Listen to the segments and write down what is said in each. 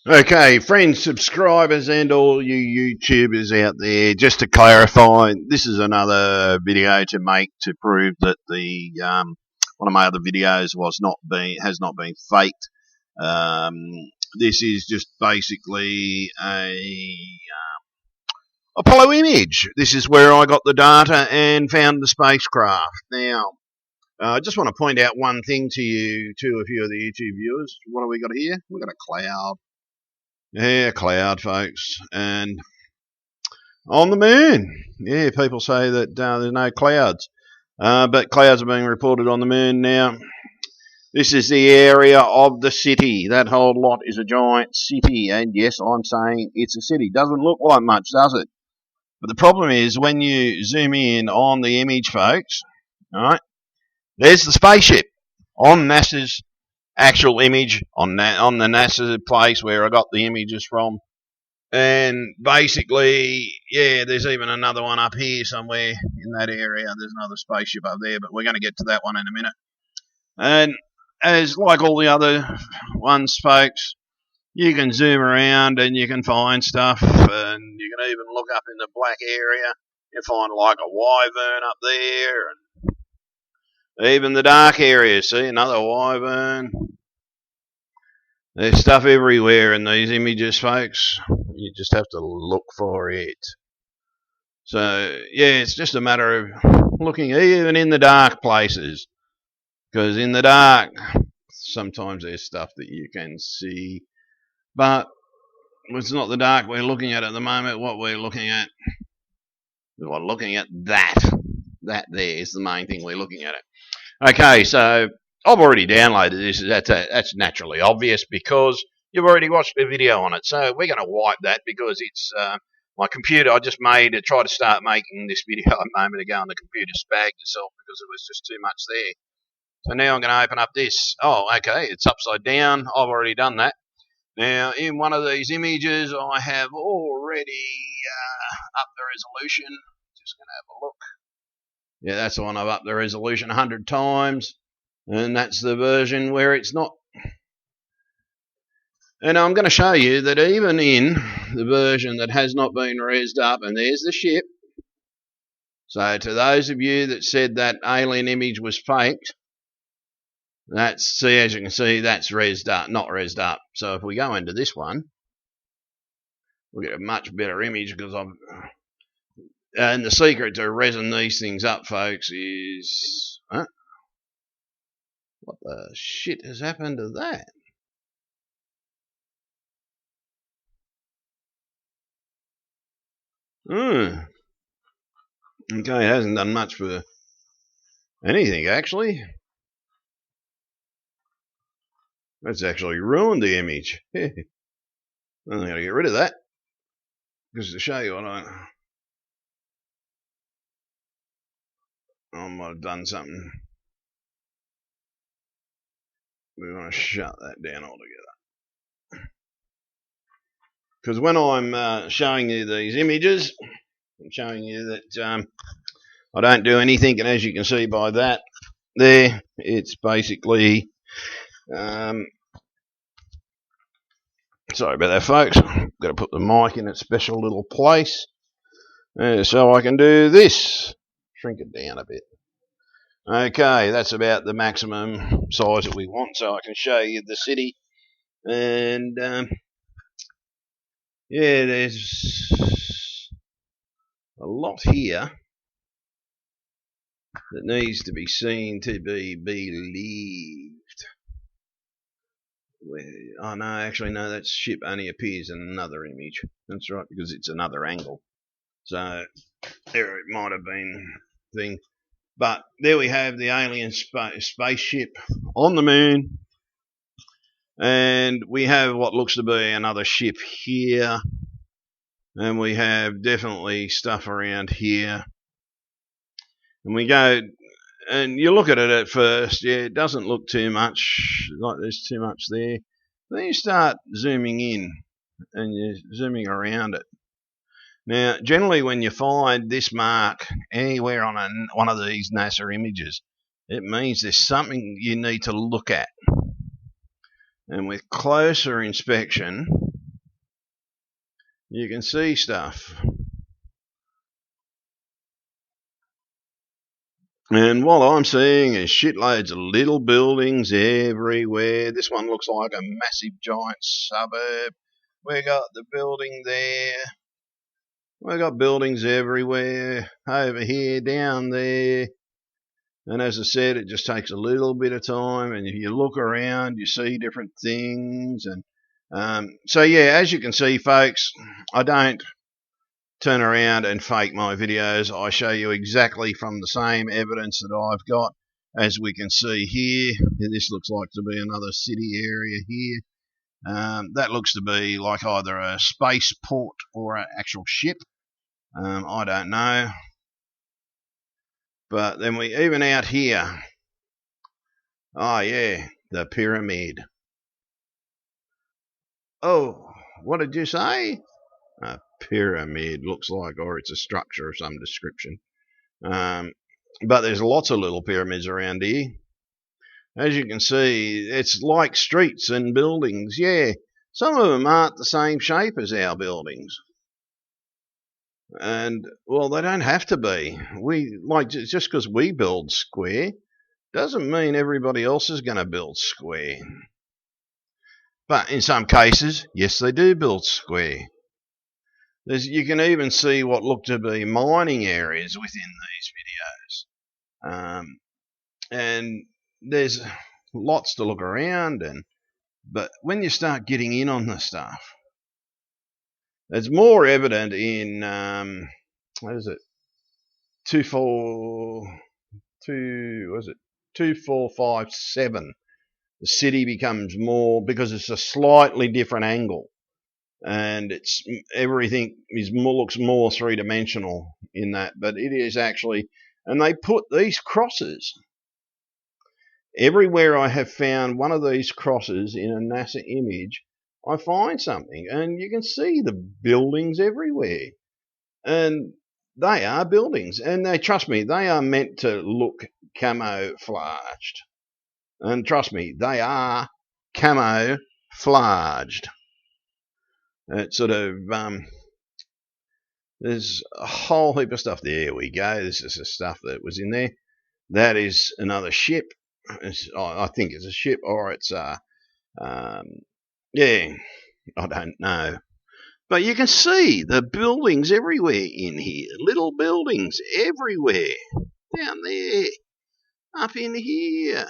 Okay, friends, subscribers, and all you YouTubers out there, just to clarify, this is another video to make to prove that the one of my other videos has not been faked. This is just basically a Apollo image. This is where I got the data and found the spacecraft. Now, I just want to point out one thing to you, to a few of the YouTube viewers. What have we got here? We've got a cloud. Yeah, cloud, folks. And on the moon. Yeah, people say that there's no clouds. But clouds are being reported on the moon now. This is the area of the city. That whole lot is a giant city. And yes, I'm saying it's a city. Doesn't look like much, does it? But the problem is when you zoom in on the image, folks, all right, there's the spaceship on NASA's actual image, on the NASA place where I got the images from. And basically, yeah, there's even another one up here somewhere in that area. There's another spaceship up there, but we're going to get to that one in a minute. And as like all the other ones, folks, you can zoom around and you can find stuff, and you can even look up in the black area. You find like a wyvern up there, and even the dark area. See, another wyvern. There's stuff everywhere in these images, folks. You just have to look for it. So, yeah, it's just a matter of looking even in the dark places. Because in the dark, sometimes there's stuff that you can see. But it's not the dark we're looking at the moment. What we're looking at, we're looking at that. That there is the main thing we're looking at it. Okay, so I've already downloaded this. That's naturally obvious because you've already watched the video on it. So we're going to wipe that because it's my computer. I just tried to start making this video a moment ago, and the computer spagged itself because it was just too much there. So now I'm going to open up this. Oh, okay, it's upside down. I've already done that. Now, in one of these images, I have already upped the resolution. Just going to have a look. Yeah, that's the one I've upped the resolution 100 times. And that's the version where it's not. And I'm going to show you that even in the version that has not been raised up, and there's the ship. So to those of you that said that alien image was faked, as you can see, that's raised up, not raised up. So if we go into this one, we'll get a much better image because and the secret to raising these things up, folks, is what the shit has happened to that? Okay, it hasn't done much for anything, actually. That's actually ruined the image. I'm going to get rid of that. Just to show you what I might have done something. We want to shut that down altogether. Because when I'm showing you these images, I'm showing you that I don't do anything, and as you can see by that there, it's basically sorry about that, folks. I've got to put the mic in its special little place so I can do this. Shrink it down a bit. Okay, that's about the maximum size that we want, so I can show you the city. And yeah, there's a lot here that needs to be seen to be believed. Oh no, actually no, that ship only appears in another image. That's right, because it's another angle. So there it might have been thing. But there we have the alien spaceship on the moon. And we have what looks to be another ship here. And we have definitely stuff around here. And we go, and you look at it at first, yeah, it doesn't look too much, like there's too much there. Then you start zooming in, and you're zooming around it. Now, generally when you find this mark anywhere on one of these NASA images, it means there's something you need to look at. And with closer inspection, you can see stuff. And what I'm seeing is shitloads of little buildings everywhere. This one looks like a massive giant suburb. We got the building there. We got buildings everywhere. Over here, down there. And as I said, it just takes a little bit of time. And if you look around, you see different things. And so, yeah, as you can see, folks, I don't turn around and fake my videos. I show you exactly from the same evidence that I've got. As we can see here, this looks like to be another city area here. That looks to be like either a spaceport or an actual ship. I don't know. But then we even out here. Oh yeah, the pyramid. Oh, what did you say? A pyramid looks like, or it's a structure of some description. But there's lots of little pyramids around here. As you can see, it's like streets and buildings. Yeah, some of them aren't the same shape as our buildings. And, well, they don't have to be. Just because we build square doesn't mean everybody else is going to build square. But in some cases, yes, they do build square. You can even see what look to be mining areas within these videos. And there's lots to look around, but when you start getting in on the stuff, it's more evident in what is it? 2457. The city becomes more, because it's a slightly different angle, and everything looks more three-dimensional in that. But it is actually, and they put these crosses. Everywhere I have found one of these crosses in a NASA image, I find something. And you can see the buildings everywhere. And they are buildings. And trust me, they are meant to look camouflaged. And trust me, they are camouflaged. It's sort of, there's a whole heap of stuff. There we go. This is the stuff that was in there. That is another ship. I think it's a ship, or it's yeah, I don't know. But you can see the buildings everywhere in here, little buildings everywhere, down there, up in here,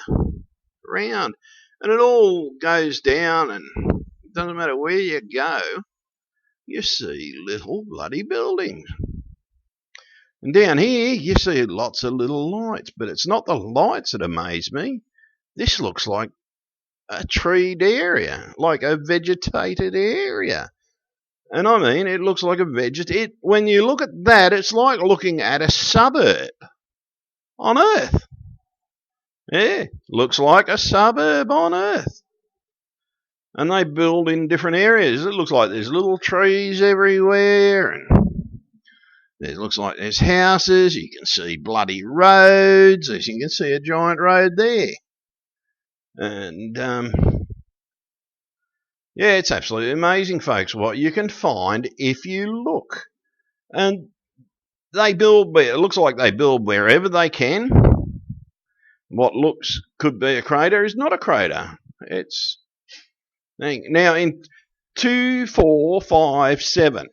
around, and it all goes down, and it doesn't matter where you go, you see little bloody buildings. And down here, you see lots of little lights, but it's not the lights that amaze me. This looks like a treed area, like a vegetated area. And I mean, it looks like when you look at that, it's like looking at a suburb on Earth. Yeah, looks like a suburb on Earth. And they build in different areas. It looks like there's little trees everywhere, and it looks like there's houses. You can see bloody roads. As you can see a giant road there. And, yeah, it's absolutely amazing, folks, what you can find if you look. And it looks like they build wherever they can. What could be a crater is not a crater. It's now in 2457.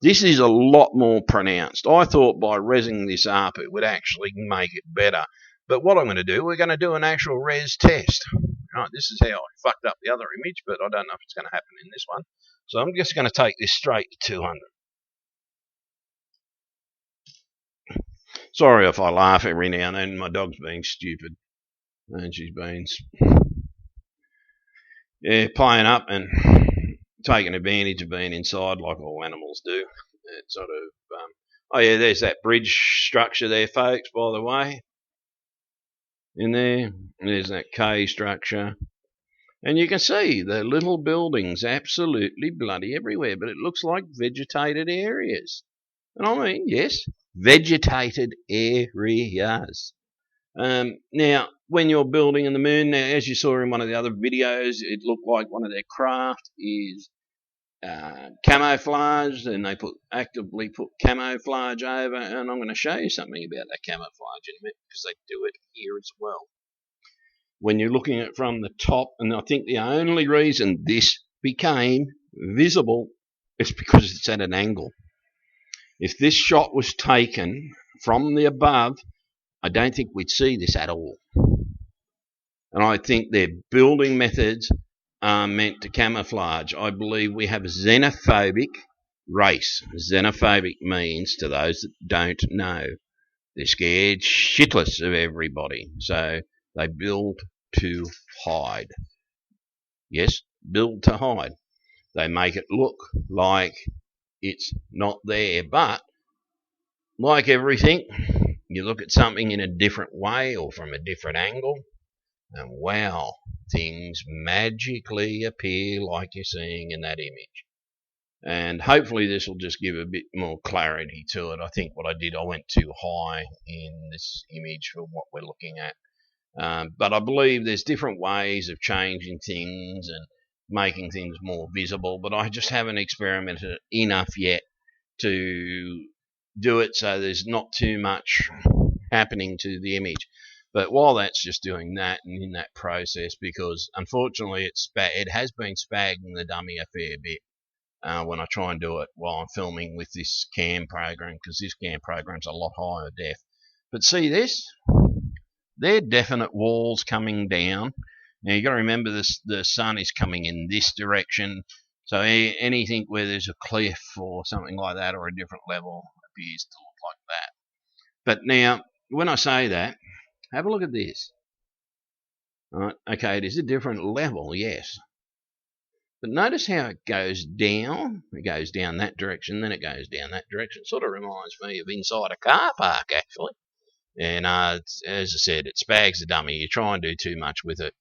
This is a lot more pronounced. I thought by resing this up it would actually make it better. But what I'm going to do, we're going to do an actual res test. Right, this is how I fucked up the other image, but I don't know if it's going to happen in this one. So I'm just going to take this straight to 200. Sorry if I laugh every now and then. My dog's being stupid. And she's been playing up and taking advantage of being inside like all animals do. It's sort of, oh yeah, there's that bridge structure there, folks, by the way. In there, there's that K structure. And you can see the little buildings absolutely bloody everywhere, but it looks like vegetated areas. And I mean, yes, vegetated areas. Now, when you're building in the moon, now, as you saw in one of the other videos, it looked like one of their craft is camouflage, and they actively put camouflage over, and I'm going to show you something about that camouflage in a minute, because they do it here as well. When you're looking at it from the top, and I think the only reason this became visible is because it's at an angle. If this shot was taken from the above, I don't think we'd see this at all. And I think their building methods are meant to camouflage. I believe we have a xenophobic race. Xenophobic means, to those that don't know, they're scared shitless of everybody. So they build to hide. Yes, build to hide. They make it look like it's not there. But like everything, you look at something in a different way or from a different angle, and wow, things magically appear like you're seeing in that image. And hopefully this will just give a bit more clarity to it. I think what I did, I went too high in this image for what we're looking at. But I believe there's different ways of changing things and making things more visible, but I just haven't experimented enough yet to do it so there's not too much happening to the image. But while that's just doing that and in that process, because unfortunately it has been spagging the dummy a fair bit when I try and do it while I'm filming with this cam program, because this cam program's a lot higher def. But see this? They're definite walls coming down. Now you've got to remember this: the sun is coming in this direction, so anything where there's a cliff or something like that, or a different level, appears to look like that. But now, when I say that, have a look at this. Right, okay, it is a different level, yes. But notice how it goes down. It goes down that direction, then it goes down that direction. It sort of reminds me of inside a car park, actually. And as I said, it spags the dummy. You try and do too much with it,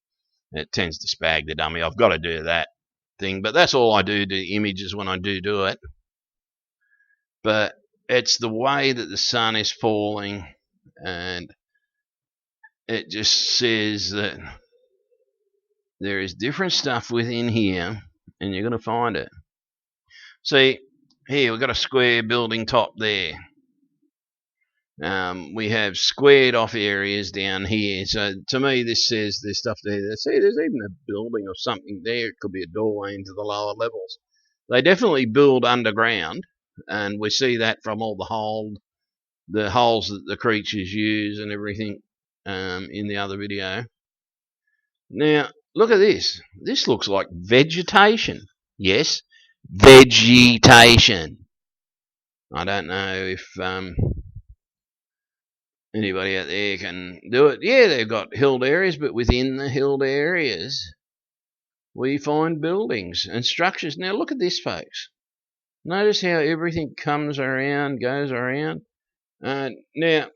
it tends to spag the dummy. I've got to do that thing, but that's all I do to images when I do it. But it's the way that the sun is falling, and it just says that there is different stuff within here, and you're going to find it. See, here we've got a square building top there. We have squared off areas down here. So to me, this says there's stuff there. See, there's even a building or something there. It could be a doorway into the lower levels. They definitely build underground, and we see that from all the holes that the creatures use and everything in the other video. Now, look at this. This looks like vegetation. Yes, vegetation. I don't know if anybody out there can do it. Yeah, they've got hilled areas, but within the hilled areas, we find buildings and structures. Now, look at this, folks. Notice how everything comes around, goes around. Now,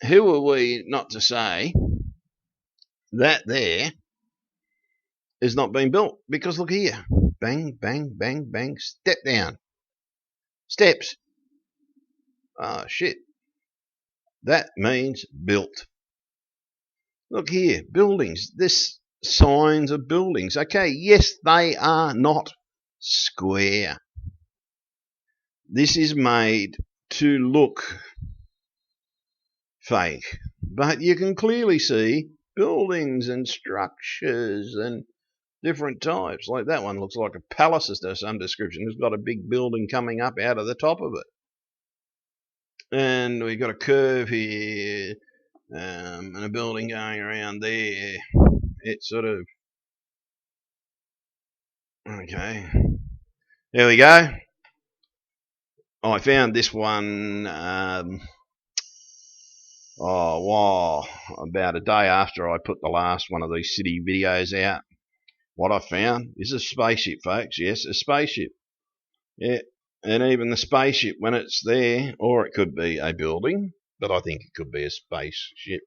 who are we not to say that there is not being built? Because look here. Bang, bang, bang, bang. Step down. Steps. Oh, shit. That means built. Look here. Buildings. This signs of buildings. Okay, yes, they are not square. This is made to look fake, but you can clearly see buildings and structures and different types. Like that one looks like a palace of some description. It's got a big building coming up out of the top of it. And we've got a curve here and a building going around there. It's sort of... Okay. There we go. I found this one about a day after I put the last one of these city videos out. What I found is a spaceship, folks. Yes, a spaceship. Yeah, and even the spaceship, when it's there, or it could be a building, but I think it could be a spaceship.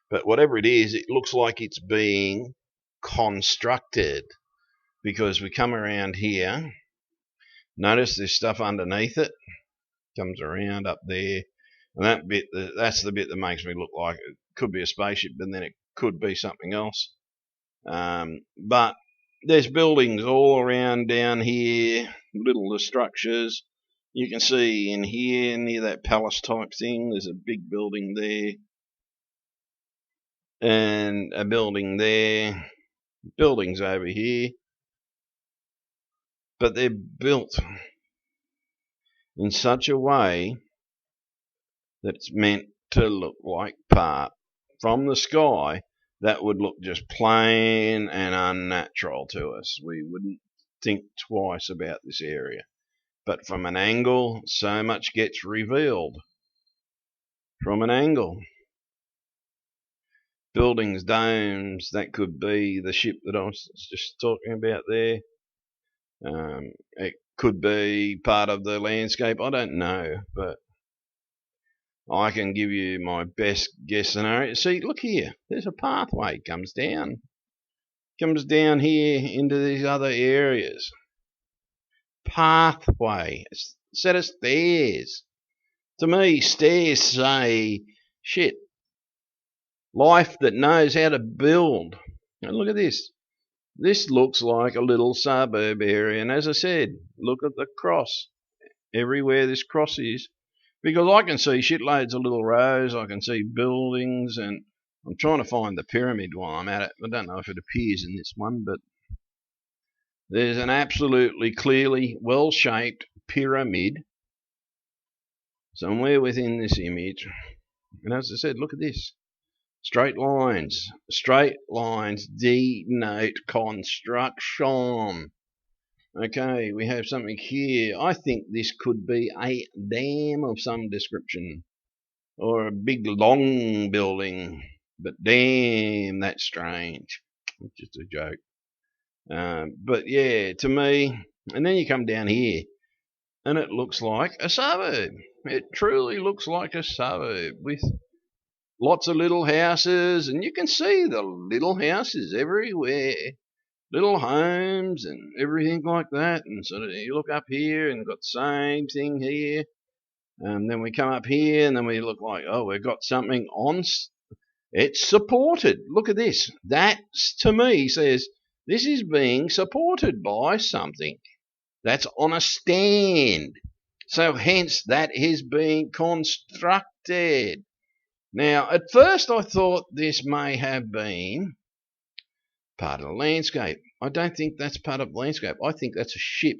But whatever it is, it looks like it's being constructed, because we come around here. Notice there's stuff underneath it. Comes around up there, and that bit, that's the bit that makes me look like it could be a spaceship, but then it could be something else. But there's buildings all around down here, little structures. You can see in here near that palace type thing, there's a big building there and a building there, buildings over here, but they're built in such a way that it's meant to look like part from the sky that would look just plain and unnatural to us. We wouldn't think twice about this area. But from an angle, so much gets revealed. From an angle. Buildings, domes, that could be the ship that I was just talking about there. It could be part of the landscape. I don't know, but I can give you my best guess scenario. See, look here. There's a pathway comes down. Comes down here into these other areas. Pathway. It's a set of stairs. To me, stairs say, shit, life that knows how to build. And look at this. This looks like a little suburb area. And as I said, look at the cross. Everywhere this cross is. Because I can see shitloads of little rows. I can see buildings. And I'm trying to find the pyramid while I'm at it. I don't know if it appears in this one, but there's an absolutely clearly well-shaped pyramid somewhere within this image. And as I said, look at this. Straight lines. Straight lines denote construction. Okay, we have something here. I think this could be a dam of some description. Or a big long building. But damn, that's strange. It's just a joke. But yeah, to me, and then you come down here, and it looks like a suburb. It truly looks like a suburb with lots of little houses, and you can see the little houses everywhere, little homes and everything like that. And so you look up here and got the same thing here, and then we come up here and then we look like, oh, we've got something on. It's supported. Look at this. That to me says this is being supported by something that's on a stand. So hence that is being constructed. Now, at first I thought this may have been part of the landscape. I don't think that's part of the landscape. I think that's a ship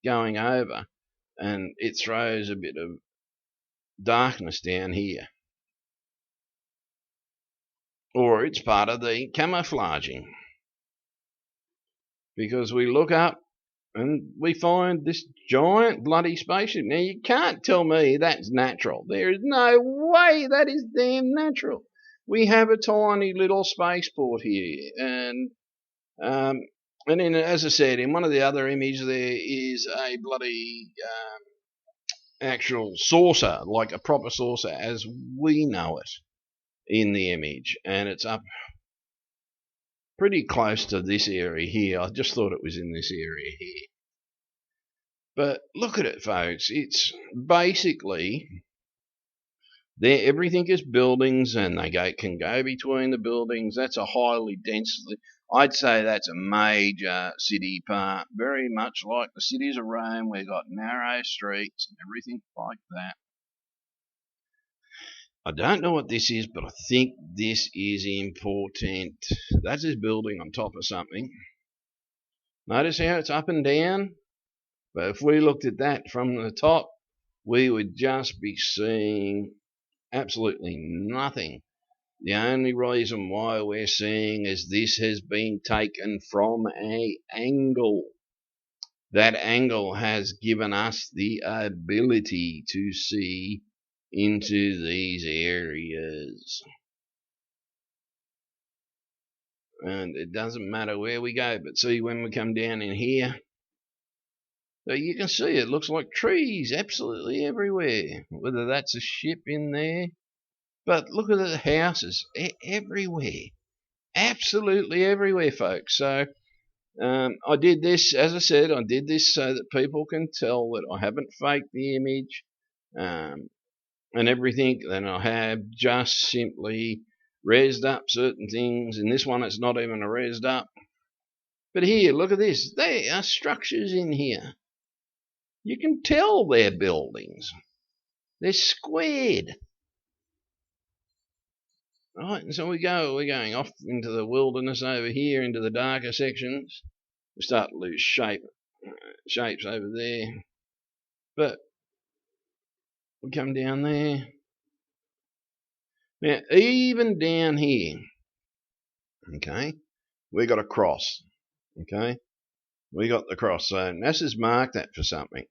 going over, and it throws a bit of darkness down here. Or it's part of the camouflaging. Because we look up and we find this giant bloody spaceship. Now, you can't tell me that's natural. There is no way that is damn natural. We have a tiny little spaceport here. And then, as I said, in one of the other images there is a bloody actual saucer, like a proper saucer as we know it in the image. And it's up pretty close to this area here. I just thought it was in this area here. But look at it, folks. It's basically there. Everything is buildings, and they can go between the buildings. That's a highly densely. I'd say that's a major city part, very much like the cities of Rome. We've got narrow streets and everything like that. I don't know what this is, but I think this is important. That's this building on top of something. Notice how it's up and down? But if we looked at that from the top, we would just be seeing absolutely nothing. The only reason why we're seeing is this has been taken from an angle. That angle has given us the ability to see into these areas. And it doesn't matter where we go, but see, when we come down in here, so you can see it looks like trees absolutely everywhere. Whether that's a ship in there, but look at the houses everywhere, absolutely everywhere, folks. So I did this, as I said, I did this so that people can tell that I haven't faked the image and everything. Then I have just simply rezzed up certain things. In this one, it's not even a rezzed up. But here, look at this. There are structures in here. You can tell they're buildings. They're squared. Right, and so we're going off into the wilderness over here, into the darker sections. We start to lose shapes over there. But we come down there. Now, even down here, okay, we got a cross, okay? We got the cross, so NASA's marked that for something.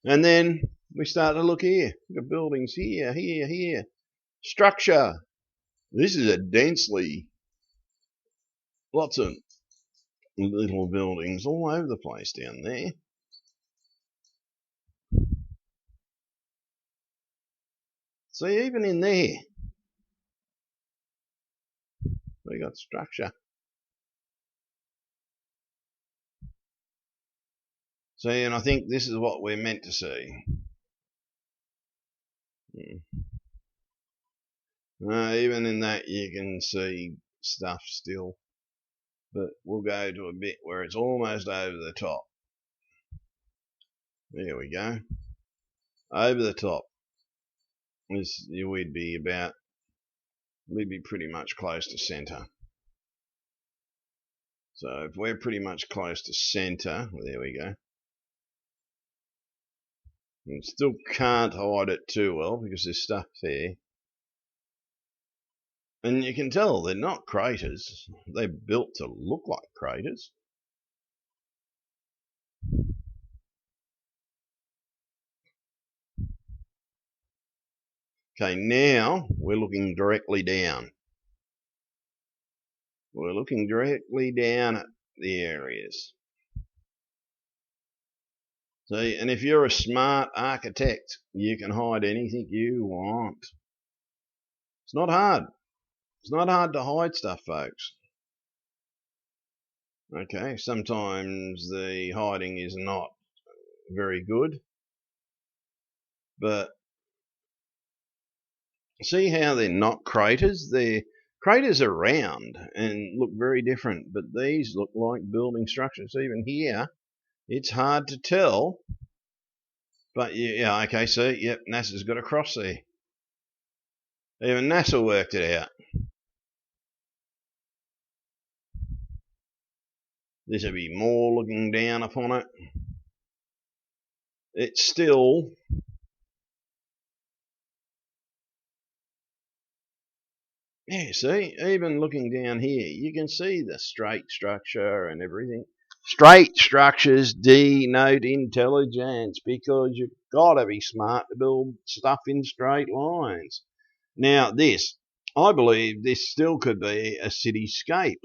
And then we start to look here. We've got buildings here, here, here. Structure. This is a densely, lots of little buildings all over the place down there. See, even in there, we got structure. See, and I think this is what we're meant to see. Even in that you can see stuff still, but we'll go to a bit where it's almost over the top. There we go. Over the top. We'd be pretty much close to center. So if we're pretty much close to center, there we go. And still can't hide it too well because there's stuff there. And you can tell they're not craters. They're built to look like craters. Okay, now we're looking directly down. We're looking directly down at the areas. See, and if you're a smart architect, you can hide anything you want. It's not hard. It's not hard to hide stuff, folks. Okay, sometimes the hiding is not very good, but see how they're not craters? Craters are round and look very different, but these look like building structures. Even here, it's hard to tell, but yeah, okay, so yep, NASA's got a cross there. Even NASA worked it out. This would be more looking down upon it. It's still yeah, see, even looking down here, you can see the straight structure and everything. Straight structures denote intelligence because you've got to be smart to build stuff in straight lines. Now, I believe this still could be a cityscape,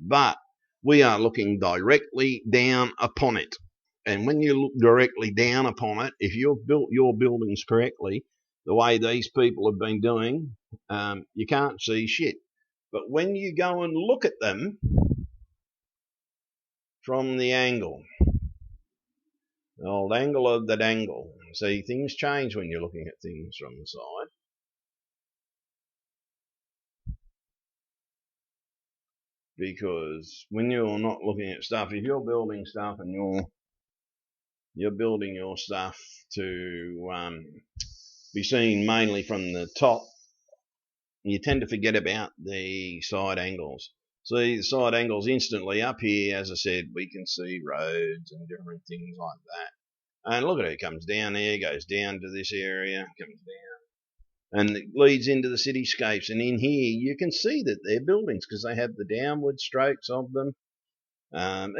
but we are looking directly down upon it. And when you look directly down upon it, if you've built your buildings correctly, the way these people have been doing, you can't see shit. But when you go and look at them from the angle, the old angle of the dangle, see, things change when you're looking at things from the side. Because when you're not looking at stuff, if you're building stuff and you're building your stuff to be seen mainly from the top, you tend to forget about the side angles. See, the side angles instantly up here, as I said, we can see roads and different things like that. And look at it, it comes down there, goes down to this area, comes down, and it leads into the cityscapes. And in here, you can see that they're buildings because they have the downward strokes of them.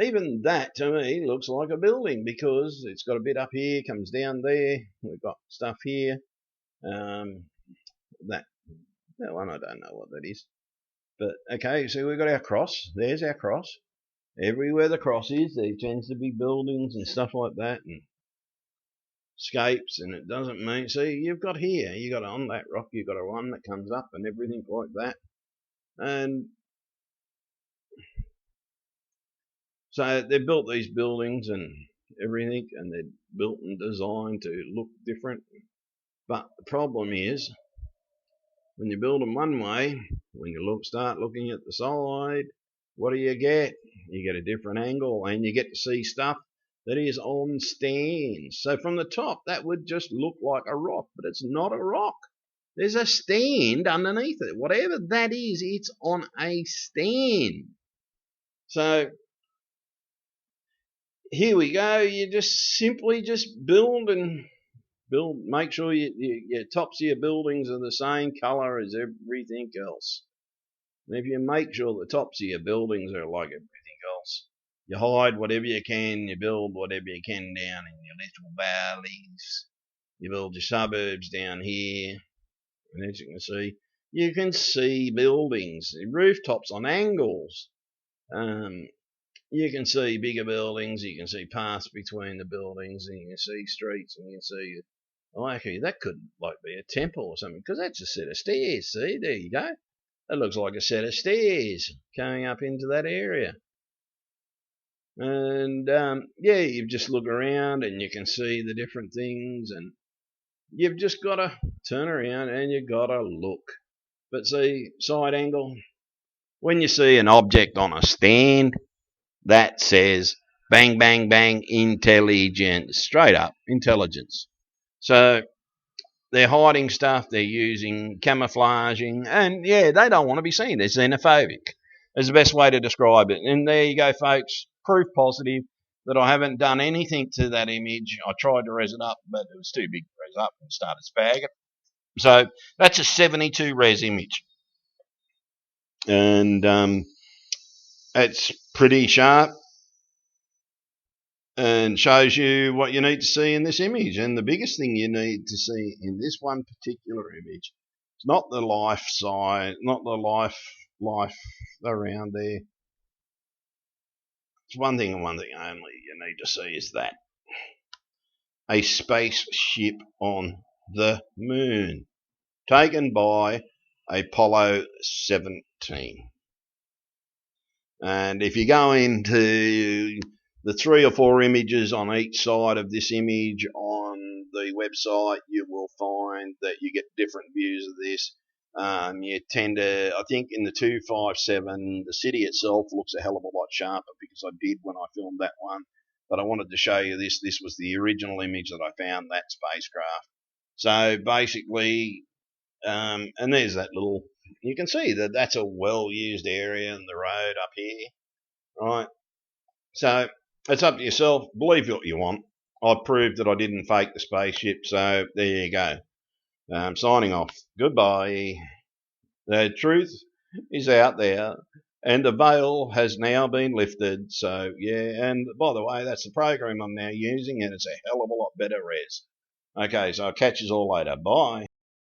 Even that, to me, looks like a building because it's got a bit up here, comes down there. We've got stuff here. That one, I don't know what that is. But, okay, so we've got our cross. There's our cross. Everywhere the cross is, there tends to be buildings and stuff like that and scapes, and it doesn't mean... See, you've got here, you've got on that rock, you've got a one that comes up and everything like that. And so they've built these buildings and everything, and they're built and designed to look different. But the problem is, when you build them one way, when you start looking at the side, what do you get? You get a different angle, and you get to see stuff that is on stands. So from the top, that would just look like a rock, but it's not a rock. There's a stand underneath it. Whatever that is, it's on a stand. So here we go. You just simply just build, make sure your tops of your buildings are the same colour as everything else. And if you make sure the tops of your buildings are like everything else, you hide whatever you can, you build whatever you can down in your little valleys. You build your suburbs down here, and as you can see buildings, rooftops on angles. You can see bigger buildings, you can see paths between the buildings, and you can see streets, and you can see, oh, actually, that could like be a temple or something, because that's a set of stairs. See, there you go. That looks like a set of stairs coming up into that area. And yeah, you just look around and you can see the different things, and you've just got to turn around and you've got to look. But see, side angle, when you see an object on a stand, that says bang, bang, bang, intelligence, straight up, intelligence. So they're hiding stuff, they're using camouflaging, and yeah, they don't want to be seen. They're xenophobic. Is the best way to describe it. And there you go, folks. Proof positive that I haven't done anything to that image. I tried to res it up, but it was too big to res up and started spagging. So that's a 72 res image. And it's pretty sharp and shows you what you need to see in this image. And the biggest thing you need to see in this one particular image, it's not the life side, not the life around there. It's one thing and one thing only you need to see is that. A spaceship on the moon, taken by Apollo 17. And if you go into the 3 or 4 images on each side of this image on the website, you will find that you get different views of this. You tend to, I think in the 257, the city itself looks a hell of a lot sharper because I did when I filmed that one. But I wanted to show you this. This was the original image that I found, that spacecraft. So basically, and there's that little, you can see that that's a well-used area in the road up here, right? So it's up to yourself. Believe what you want. I proved that I didn't fake the spaceship, so there you go. Signing off. Goodbye. The truth is out there, and the veil has now been lifted. So, yeah, and by the way, that's the program I'm now using, and it's a hell of a lot better res. Okay, so I'll catch you all later. Bye.